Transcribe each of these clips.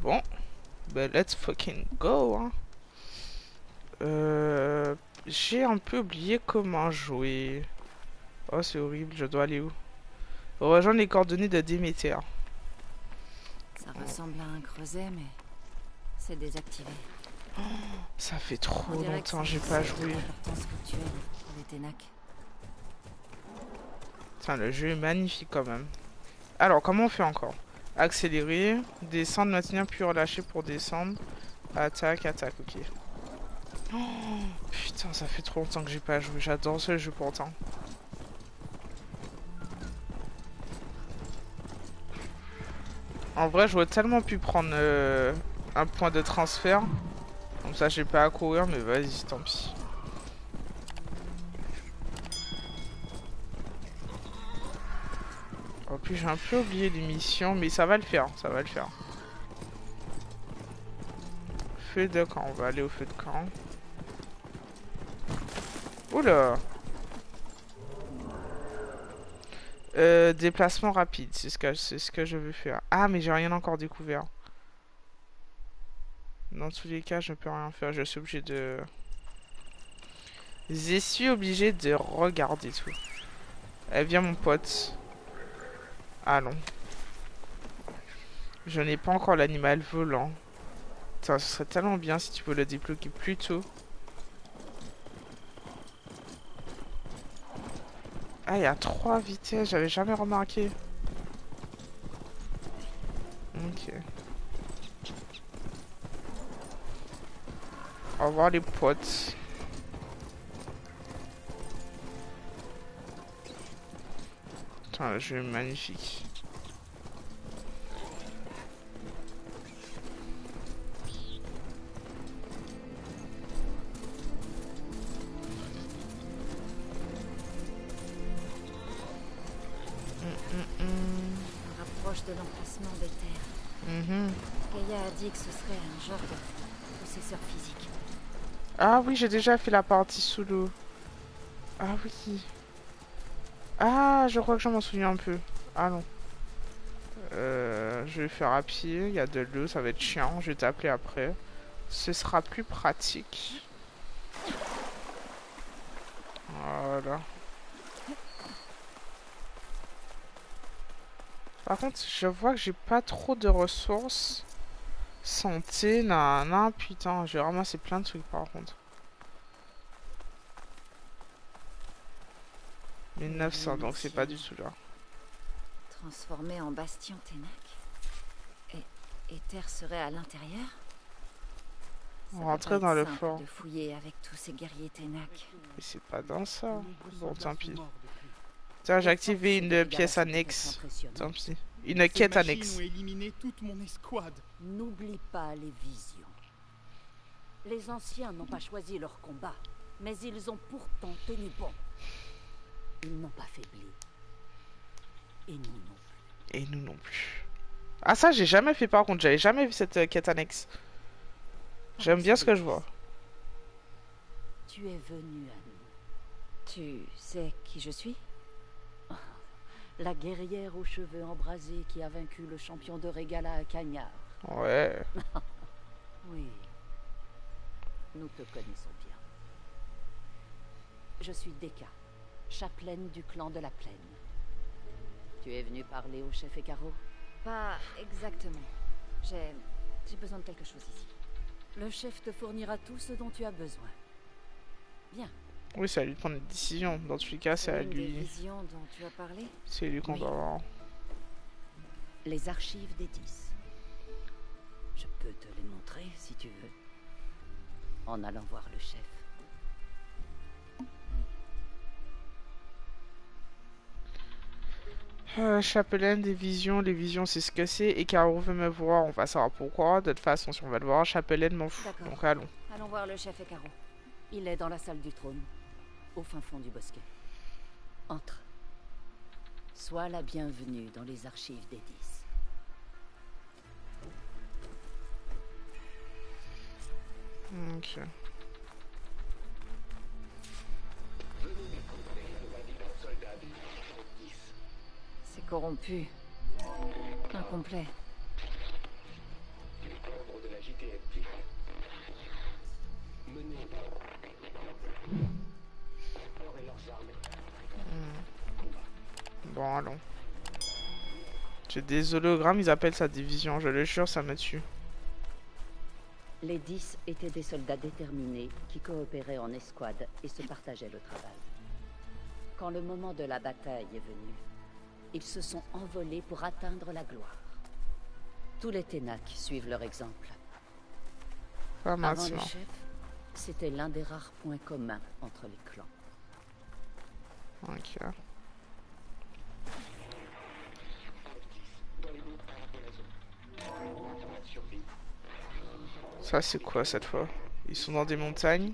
Bon, ben let's fucking go, hein. J'ai un peu oublié comment jouer. Oh, c'est horrible, je dois aller où? Rejoindre les coordonnées de Déméter. Ça ressemble à un creuset, mais c'est désactivé. Ça fait On trop dirait que longtemps que j'ai c'est pas une joué. importance rituelle pour les Ténac. Putain, le jeu est magnifique quand même. Alors, comment on fait encore? Accélérer, descendre, maintenir, puis relâcher pour descendre. Attaque, attaque, ok. Oh, putain, ça fait trop longtemps que j'ai pas joué. J'adore ce jeu pourtant. En vrai, j'aurais tellement pu prendre un point de transfert. Comme ça, j'ai pas à courir, mais vas-y, tant pis. En plus, j'ai un peu oublié les missions, mais ça va le faire, ça va le faire. Feu de camp, on va aller au feu de camp. Oula! Déplacement rapide, c'est ce que je veux faire. Ah, mais j'ai rien encore découvert. Dans tous les cas, je ne peux rien faire. Je suis obligé de... Je suis obligé de regarder tout. Eh, viens, mon pote. Allons. Je n'ai pas encore l'animal volant. Putain, ce serait tellement bien si tu peux le débloquer plus tôt. Ah, il y a 3 vitesses, j'avais jamais remarqué. Ok. Au revoir les potes. Putain, le jeu est magnifique. On rapproche de l'emplacement des terres. Gaïa a dit que ce serait un genre de possesseur physique. Ah oui, j'ai déjà fait la partie sous l'eau. Ah oui. Ah, je crois que je m'en souviens un peu. Ah non. Je vais faire à pied. Il y a de l'eau, ça va être chiant. Je vais t'appeler après. Ce sera plus pratique. Voilà. Par contre, je vois que j'ai pas trop de ressources. Santé, nan, putain, j'ai ramassé plein de trucs par contre. 1900, donc c'est pas du tout là. Transformé en bastion Ténac. Et Terre serait à l'intérieur? On rentrait dans le fort. De fouiller avec tous ces guerriers Ténac. Mais c'est pas dans ça. Bon, tant pis. Tiens, j'ai activé une pièce annexe. Tant pis. Une quête annexe. Ont éliminé toute mon escouade. N'oublie pas les visions. Les anciens n'ont pas choisi leur combat, mais ils ont pourtant tenu bon. Ils n'ont pas faibli. Et nous non plus. Et nous non plus. Ah ça, j'ai jamais fait par contre. J'avais jamais vu cette quête annexe. J'aime bien ce que je vois. Tu es venu à nous. Tu sais qui je suis? La guerrière aux cheveux embrasés qui a vaincu le champion de Régala à Cagnard. Ouais. Oui. Nous te connaissons bien. Je suis Deka, chapelaine du clan de la Plaine. Tu es venu parler au chef Ekaro? Pas exactement. J'ai besoin de quelque chose ici. Le chef te fournira tout ce dont tu as besoin. Bien. Oui, c'est à lui de prendre une décision. Dans tous les cas, c'est à Une des lui. visions dont tu as parlé? C'est lui qu'on doit voir. Les archives des 10. Je peux te les montrer si tu veux. En allant voir le chef. Chapelaine des visions, les visions c'est ce que c'est. Et Caro veut me voir, on va savoir pourquoi. De toute façon, si on va le voir, Chapelaine m'en fout. Donc allons. Allons voir le chef Ekaro. Il est dans la salle du trône, au fin fond du bosquet. Entre. Sois la bienvenue dans les archives des 10. Ok. C'est corrompu. Incomplet. allons. J'ai des hologrammes, ils appellent ça des visions, je le jure, ça me tue. Les 10 étaient des soldats déterminés qui coopéraient en escouade et se partageaient le travail. Quand le moment de la bataille est venu, ils se sont envolés pour atteindre la gloire. Tous les Ténac suivent leur exemple. Pas Avant le maintenant. chef, c'était l'un des rares points communs entre les clans. Ok. Ça c'est quoi cette fois? Ils sont dans des montagnes.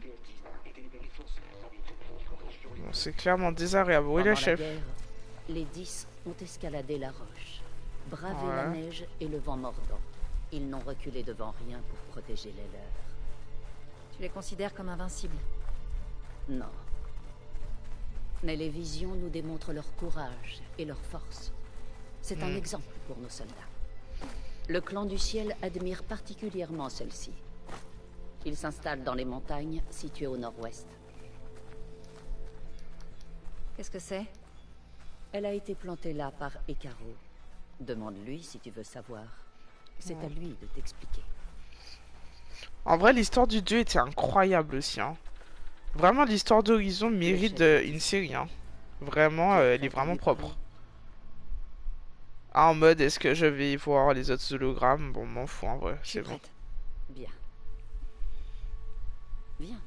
Bon, c'est clairement désagréable. Oui, le Pendant la chef. guerre, les 10 ont escaladé la roche, bravé Ouais. la neige et le vent mordant. Ils n'ont reculé devant rien pour protéger les leurs. Tu les considères comme invincibles? Non. Mais les visions nous démontrent leur courage et leur force. C'est un exemple pour nos soldats. Le clan du ciel admire particulièrement celle-ci. Il s'installe dans les montagnes situées au nord-ouest. Qu'est-ce que c'est? Elle a été plantée là par Ekaro. Demande-lui si tu veux savoir. C'est à lui de t'expliquer. En vrai, l'histoire du dieu était incroyable aussi. Hein. Vraiment, l'histoire d'Horizon mérite une série. Hein. Vraiment, elle est vraiment propre. Ah, en mode, est-ce que je vais voir les autres hologrammes? Bon, m'en fous en vrai, c'est bon. Bien. Viens.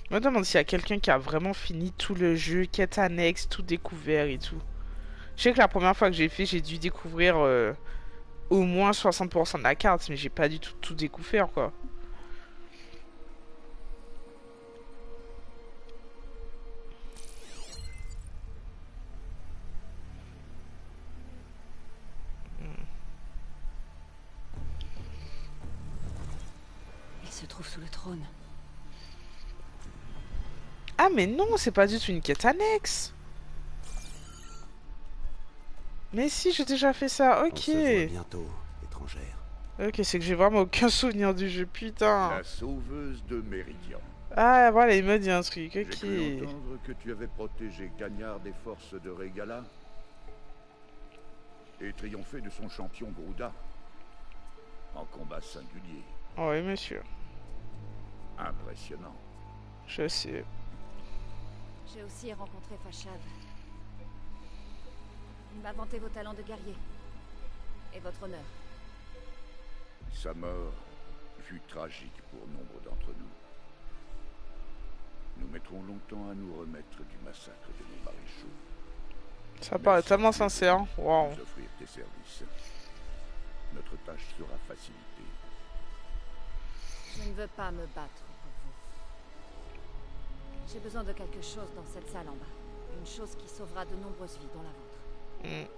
Je me demande s'il y a quelqu'un qui a vraiment fini tout le jeu, quête annexe, tout découvert et tout. Je sais que la première fois que j'ai fait, j'ai dû découvrir au moins 60% de la carte, mais j'ai pas du tout découvert quoi. Il se trouve sous le trône. Ah mais non, c'est pas du tout une quête annexe. Mais si, j'ai déjà fait ça, ok. On se voit bientôt, étrangère. Ok, c'est que j'ai vraiment aucun souvenir du jeu, putain. La sauveuse de Méridian. Ah voilà, il m'a dit un truc, J'ai ok. cru entendre que tu avais protégé Cagnard des forces de Régala et triomphé de son champion Grouda en combat singulier. Oh, oui, monsieur. Impressionnant. Je sais. J'ai aussi rencontré Fashad. Il m'a vanté vos talents de guerrier. Et votre honneur. Sa mort fut tragique pour nombre d'entre nous. Nous mettrons longtemps à nous remettre du massacre de nos maréchaux. Ça paraît tellement sincère. Waouh. Nous offrir tes services. Notre tâche sera facilitée. Je ne veux pas me battre pour vous. J'ai besoin de quelque chose dans cette salle en bas. Une chose qui sauvera de nombreuses vies, dont la vôtre.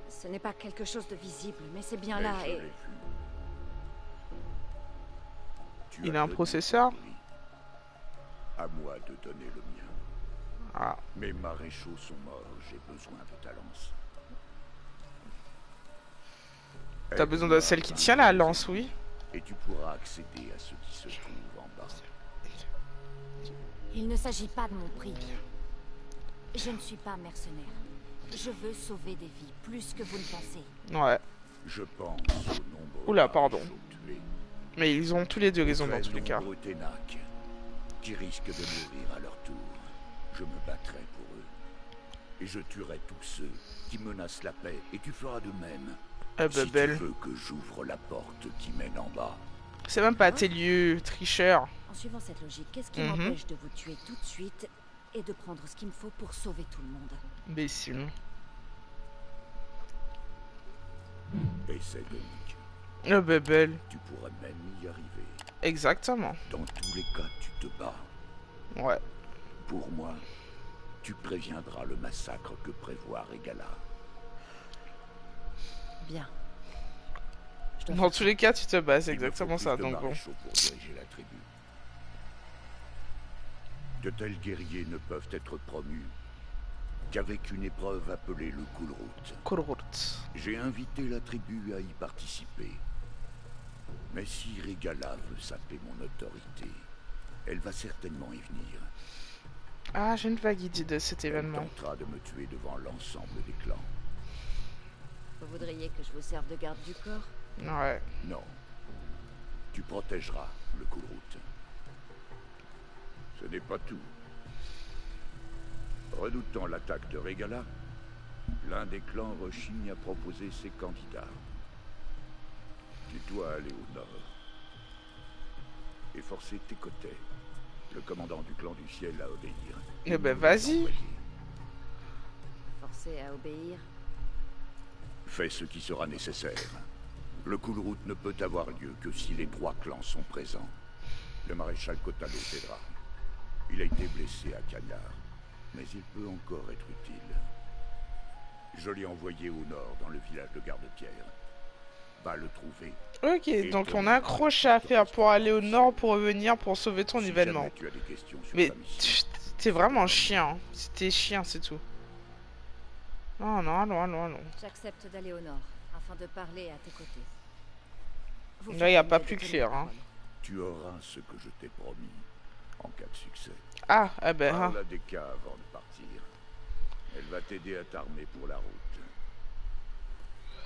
Ce n'est pas quelque chose de visible, mais c'est bien là je et... l'ai vu. Tu Il as a un donné processeur? ton prix. À moi de donner le mien. Ah. Mes maréchaux sont morts, j'ai besoin de ta lance. T'as besoin de celle qui tient la lance, oui. Et tu pourras accéder à ce qui se trouve en bas. Il ne s'agit pas de mon prix. Je ne suis pas mercenaire. Je veux sauver des vies, plus que vous ne pensez. Ouais. Je pense au nombre Oula, de pardon. maréchaux tués. Mais ils ont tous les deux raison dans tous les cas. Nombreux Ténac qui risquent de mourir à leur tour. Je me battrai pour eux. Et je tuerai tous ceux qui menacent la paix. Et tu feras de même. Eh ben, Si belle. tu veux que j'ouvre la porte qui mène en bas. C'est même pas tes lieux, tricheur. En suivant cette logique, qu'est-ce qui Mhm. m'empêche de vous tuer tout de suite et de prendre ce qu'il me faut pour sauver tout le monde? Imbécile. Essaie donc. Eh ben, belle. Tu pourrais même y arriver. Exactement. Dans tous les cas, tu te bats. Ouais. Pour moi, tu préviendras le massacre que prévoit Régala. Bien. Je dois Dans faire tous les cas, tu te bats, c'est Il me exactement faut ça, plus de donc bon. maréchaux pour diriger la tribu. De tels guerriers ne peuvent être promus qu'avec une épreuve appelée le Kulrut. Kulrut. J'ai invité la tribu à y participer. Mais si Régala veut saper mon autorité, elle va certainement y venir. Ah, j'ai une vague idée de cet Elle événement. tentera de me tuer devant l'ensemble des clans. Vous voudriez que je vous serve de garde du corps? Ouais. Non. Tu protégeras le Kulrut. Ce n'est pas tout. Redoutant l'attaque de Regala, l'un des clans rechigne à proposer ses candidats. Tu dois aller au nord et forcer Tekotet, le commandant du clan du ciel, à obéir. Eh ben vas-y. Forcé à obéir? Fais ce qui sera nécessaire. Le Kulrut ne peut avoir lieu que si les 3 clans sont présents. Le maréchal Kotalo t'aidera. Il a été blessé à Cagnard, mais il peut encore être utile. Je l'ai envoyé au nord, dans le village de Garde-Pierre. Va le trouver. Ok, donc on a un crochet à faire pour aller au nord pour revenir pour sauver ton Si événement. jamais tu as des questions sur Mais ta mission, t'es vraiment chien. Hein. T'es chien, c'est tout. Non, non, allons, allons, allons. J'accepte d'aller au nord, afin de parler à tes côtés. Vous Là, y a faites pas mieux plus de tenir clair, hein. parole. tu auras ce que je t'ai promis, en cas de succès. Ah, eh ben, hein. Parle à Deka avant de partir. Elle va t'aider à t'armer pour la route.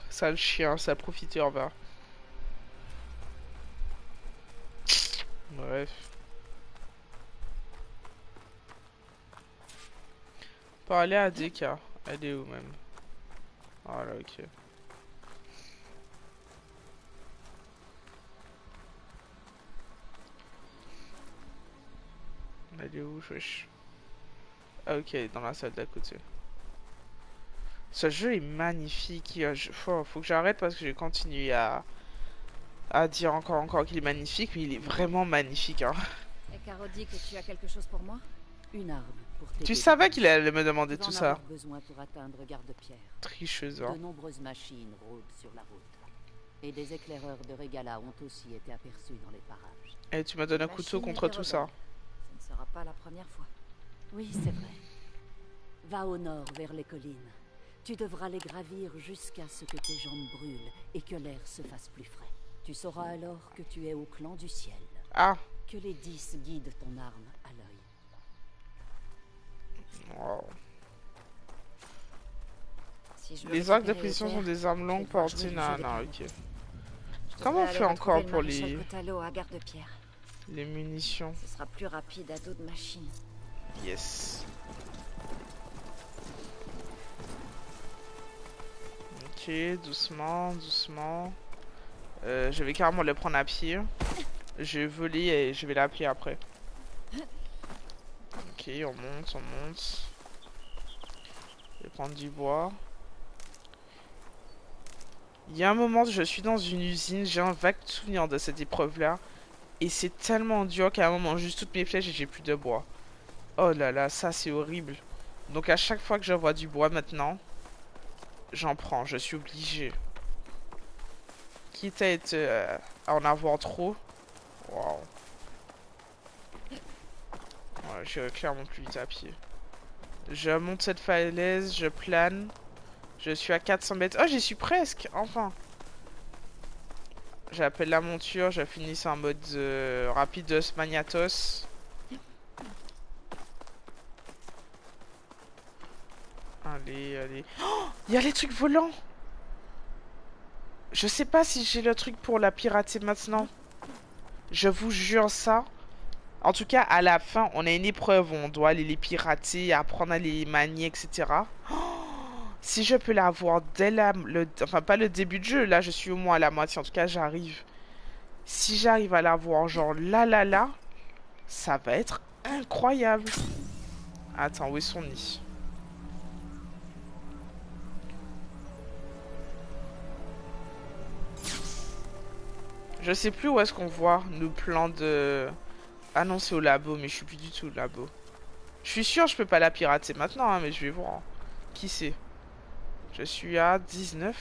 Sale chien, sale profiteur, va. Bref. Parler à Deka. Elle est où même? Voilà, ok. Elle est où, wesh? Ah, ok, dans la salle d'à côté. Ce jeu est magnifique. Faut que j'arrête parce que je vais continuer à dire encore qu'il est magnifique, mais il est vraiment magnifique, hein. Et Caro dit que tu as quelque chose pour moi? Une arme pour t'aider. Tu savais qu'il allait me Tu demander vas tout en ça. avoir besoin pour atteindre Garde-Pierre. Tricheuse, De hein. nombreuses machines rôdent sur la route. Et des éclaireurs de Regala ont aussi été aperçus dans les parages. Et tu m'as donné un La couteau Chine contre était tout ça. rebelle. Ce ne sera pas la première fois. Oui, c'est vrai. Va au nord vers les collines. Tu devras les gravir jusqu'à ce que tes jambes brûlent et que l'air se fasse plus frais. Tu sauras alors que tu es au clan du ciel. Ah, Que les 10 guident ton arme à l'œil. wow. Si je veux Les arcs de récupérer précision les sont terres, des armes je longues vais devoir portées. jouer le Non, jeu des non, canons. ok. Je Comment on devrais fait aller encore retrouver pour le maréchal les Kotalo à Garde-Pierre. munitions? Ce sera plus rapide à dos de machine. Yes. Ok, doucement, doucement. Je vais carrément le prendre à pied. Je vais voler et je vais l'appeler après. Ok, on monte, on monte. Je vais prendre du bois. Il y a un moment, je suis dans une usine, j'ai un vague souvenir de cette épreuve-là. Et c'est tellement dur qu'à un moment, juste toutes mes flèches et j'ai plus de bois. Oh là là, ça c'est horrible. Donc à chaque fois que je vois du bois maintenant, j'en prends, je suis obligé. Quitte à en avoir trop. Waouh. Ouais, je vais clairement plus vite à pied. Je monte cette falaise, je plane. Je suis à 400 mètres. Oh, j'y suis presque, enfin. J'appelle la monture, je finis en mode Rapidos Magnatos. Allez, allez. Oh, il y a les trucs volants. Je sais pas si j'ai le truc pour la pirater maintenant. Je vous jure ça. En tout cas, à la fin, on a une épreuve où on doit aller les pirater, apprendre à les manier, etc. Oh, si je peux l'avoir dès enfin, pas le début de jeu, là je suis au moins à la moitié, en tout cas j'arrive. Si j'arrive à l'avoir genre là, ça va être incroyable. Attends, où est son nid? Je sais plus où est-ce qu'on voit nos plans de... Ah non, c'est au labo, mais je suis plus du tout au labo. Je suis sûr je peux pas la pirater maintenant, hein, mais je vais voir. Qui c'est? Je suis à 19.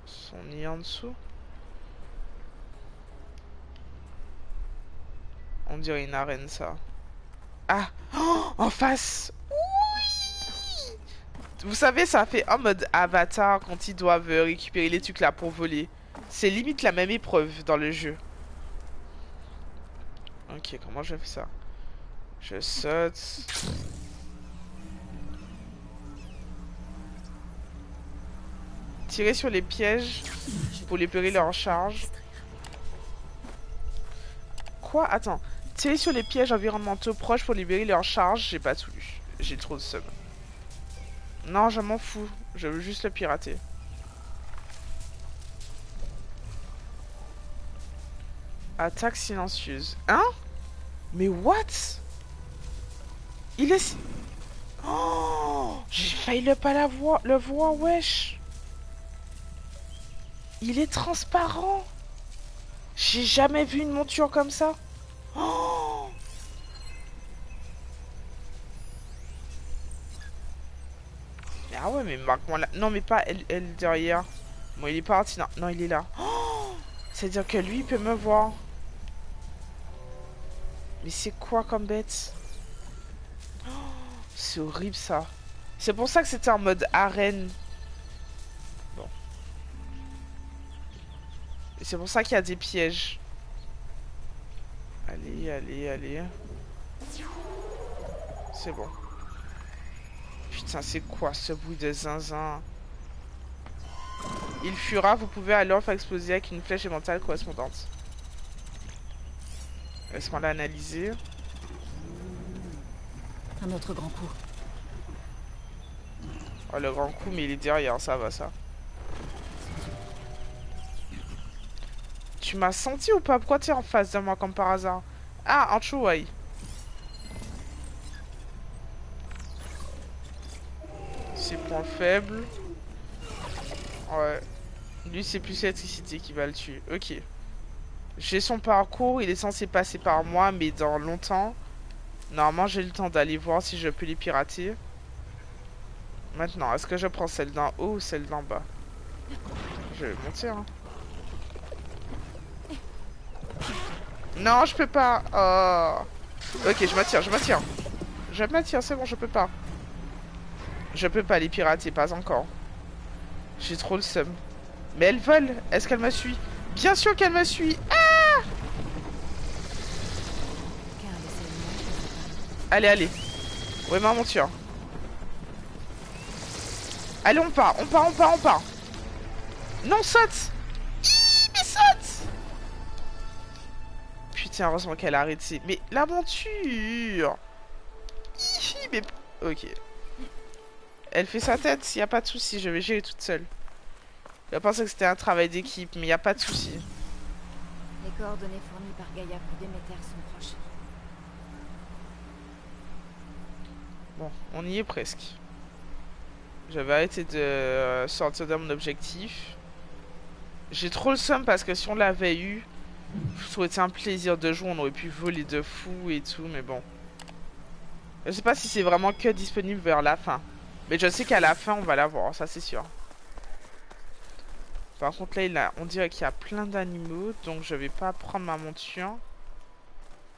Son nid en dessous. On dirait une arène, ça. Ah, oh, en face. Oui. Vous savez, ça fait en mode Avatar quand ils doivent récupérer les trucs là pour voler. C'est limite la même épreuve dans le jeu. Ok, comment je fais ça? Je saute. Tirer sur les pièges pour libérer leur charge. Quoi? Attends. Tirer sur les pièges environnementaux proches pour libérer leur charge. J'ai pas tout lu. J'ai trop de seum. Non, je m'en fous. Je veux juste le pirater. Attaque silencieuse. Hein? Mais what? Il est... Oh! J'ai failli le voir, wesh. Il est transparent. J'ai jamais vu une monture comme ça. Oh! Ah ouais, mais marque-moi là. Non, mais pas elle derrière. Bon, il est parti. Non, non, il est là. Oh! C'est-à-dire que lui, il peut me voir. Mais c'est quoi comme bête? Oh, c'est horrible, ça. C'est pour ça que c'était en mode arène. Bon. Et c'est pour ça qu'il y a des pièges. Allez, allez, allez. C'est bon. Putain, c'est quoi ce bruit de zinzin? Il fuira, vous pouvez alors faire exploser avec une flèche élémentale correspondante. Laisse-moi l'analyser. Un autre grand coup. Oh, le grand coup, mais il est derrière, ça va, ça. Tu m'as senti ou pas? Pourquoi t'es en face de moi comme par hasard? Ah, un chouaï. C'est point faible. Ouais. Lui, c'est plus l'électricité qui va le tuer. Ok. J'ai son parcours, il est censé passer par moi, mais dans longtemps. Normalement, j'ai le temps d'aller voir si je peux les pirater. Maintenant, est-ce que je prends celle d'en haut ou celle d'en bas? Je vais mentir, hein. Non, je peux pas. Oh. Ok, je m'attire, je m'attire. Je m'attire, c'est bon, je peux pas. Je peux pas les pirater, pas encore. J'ai trop le seum. Mais elle vole. Est-ce qu'elle me suit? Bien sûr qu'elle me suit. Ah! Allez, allez. Ouais, ma monture. Allez, on part, on part, on part, on part. Non, saute. Mais saute. Putain, heureusement qu'elle a arrêté. Mais la monture. Mais... Ok. Elle fait sa tête, y a pas de souci, je vais gérer toute seule. Je pensais que c'était un travail d'équipe, mais y a pas de souci. Les coordonnées fournies par Gaïa pour Déméter sont proches. Bon, on y est presque. J'avais arrêté de sortir de mon objectif. J'ai trop le seum parce que si on l'avait eu, ça aurait été un plaisir de jouer, on aurait pu voler de fou et tout, mais bon. Je sais pas si c'est vraiment que disponible vers la fin. Mais je sais qu'à la fin, on va l'avoir, ça c'est sûr. Par contre, là, on dirait qu'il y a plein d'animaux, donc je vais pas prendre ma monture.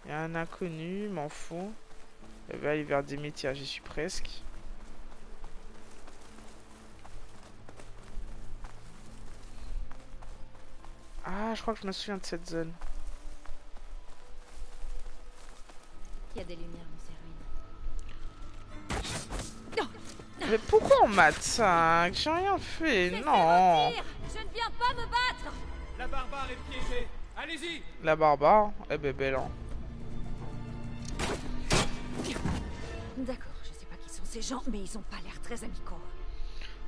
Il y a un inconnu, m'en fous. Je vais aller vers Déméter, j'y suis presque. Ah, je crois que je me souviens de cette zone. Il y a des lumières dans ces ruines. Mais pourquoi on m'attaque? J'ai rien fait, non. Je ne viens pas me battre. La barbare est piégée. Allez-y. La barbare? Eh ben, belle. D'accord, je sais pas qui sont ces gens, mais ils ont pas l'air très amicaux.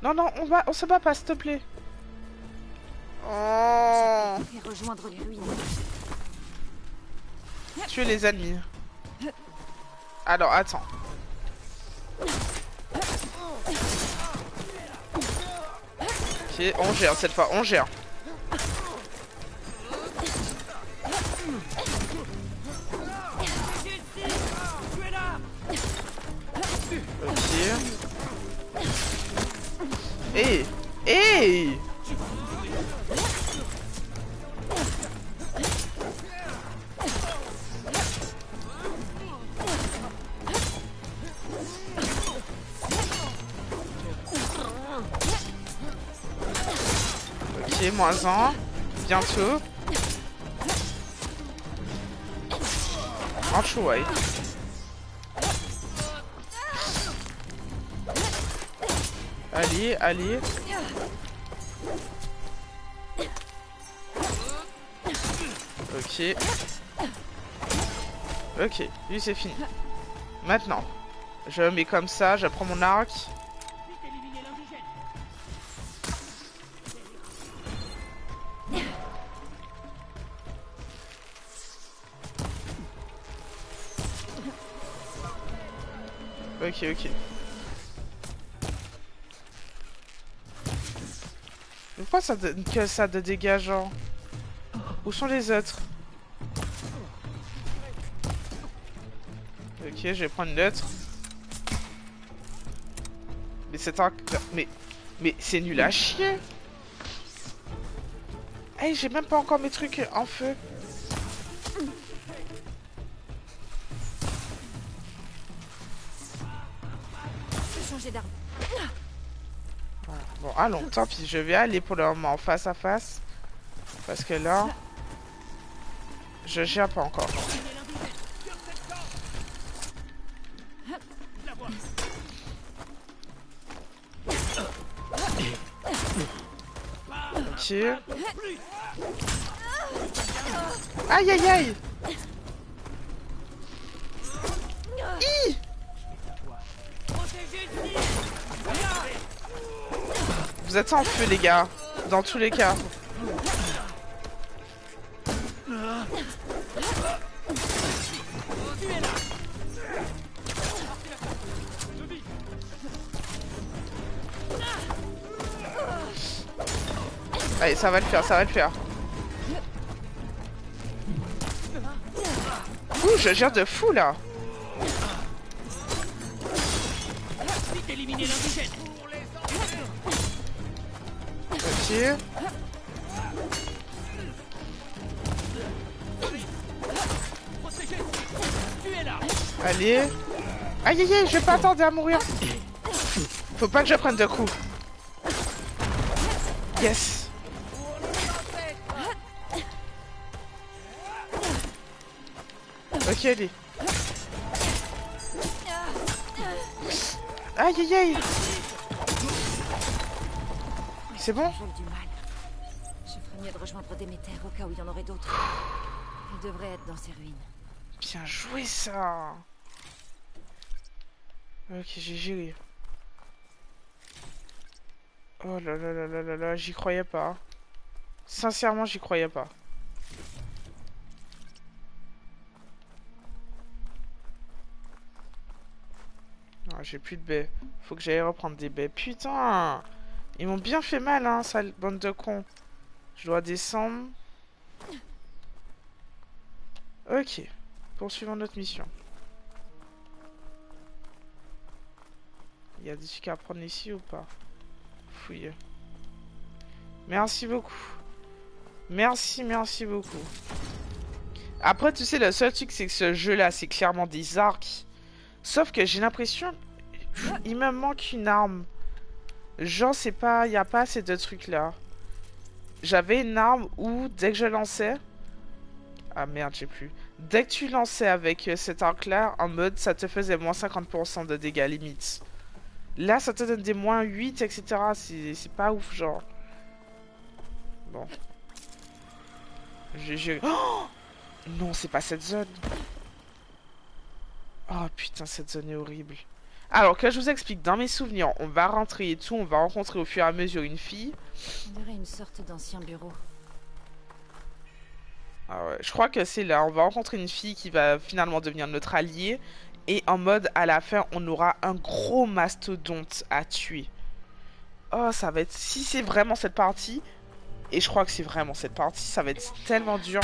Non, non, on se bat pas, s'il te plaît. Oh. Et rejoindre les ruines. Tuer les ennemis. Alors, attends. Ok, on gère cette fois, on gère. Ok. Hey! Hey! Ok, moins un. Bientôt. En chouaille. Allez, allez. Ok. Ok, lui c'est fini. Maintenant, je mets comme ça, je prends mon arc. Ok, ok. Pourquoi ça donne que ça de dégâts, genre? Où sont les autres? Ok, je vais prendre l'autre. Mais c'est un... Mais c'est nul à chier. Hey, j'ai même pas encore mes trucs en feu. Changer d'arme. Bon, allons, tant pis, je vais aller pour le moment face à face. Parce que là, je gère pas encore. Ok. Aïe aïe aïe. Hi. Vous êtes en feu les gars, dans tous les cas. Allez, ça va le faire, ça va le faire. Ouh, je gère de fou là. Ok. Allez. Aïe aïe aïe, je vais pas attendre à mourir. Faut pas que je prenne de coups. Yes. Ok, allez. Aïe aïe aïe. C'est bon? J'ai du mal. Je ferais mieux de rejoindre Déméter au cas où il y en aurait d'autres. Il devrait être dans ces ruines. Bien joué ça. Ok, j'ai géré. Oh là là là là là là, j'y croyais pas. Sincèrement, j'y croyais pas. Ah, j'ai plus de baies. Faut que j'aille reprendre des baies. Putain! Ils m'ont bien fait mal, hein, sale bande de cons. Je dois descendre. Ok. Poursuivons notre mission. Il y a des trucs à prendre ici ou pas? Fouille. Merci beaucoup. Merci, merci beaucoup. Après, tu sais, le seul truc, c'est que ce jeu-là, c'est clairement des arcs. Sauf que j'ai l'impression... Il me manque une arme. Genre, c'est pas... Il n'y a pas assez de trucs là. J'avais une arme où, dès que je lançais... Ah merde, j'ai plus. Dès que tu lançais avec cet arc-là, en mode, ça te faisait moins 50% de dégâts limite. Là, ça te donne des moins 8, etc. C'est pas ouf, genre. Bon. Oh non, c'est pas cette zone. Oh putain, cette zone est horrible. Alors, que je vous explique, dans mes souvenirs, on va rentrer et tout, on va rencontrer au fur et à mesure une fille. On dirait une sorte d'ancien bureau. Ah ouais, je crois que c'est là, on va rencontrer une fille qui va finalement devenir notre allié. Et en mode, à la fin, on aura un gros mastodonte à tuer. Oh, ça va être... Si c'est vraiment cette partie, et je crois que c'est vraiment cette partie, ça va être tellement dur.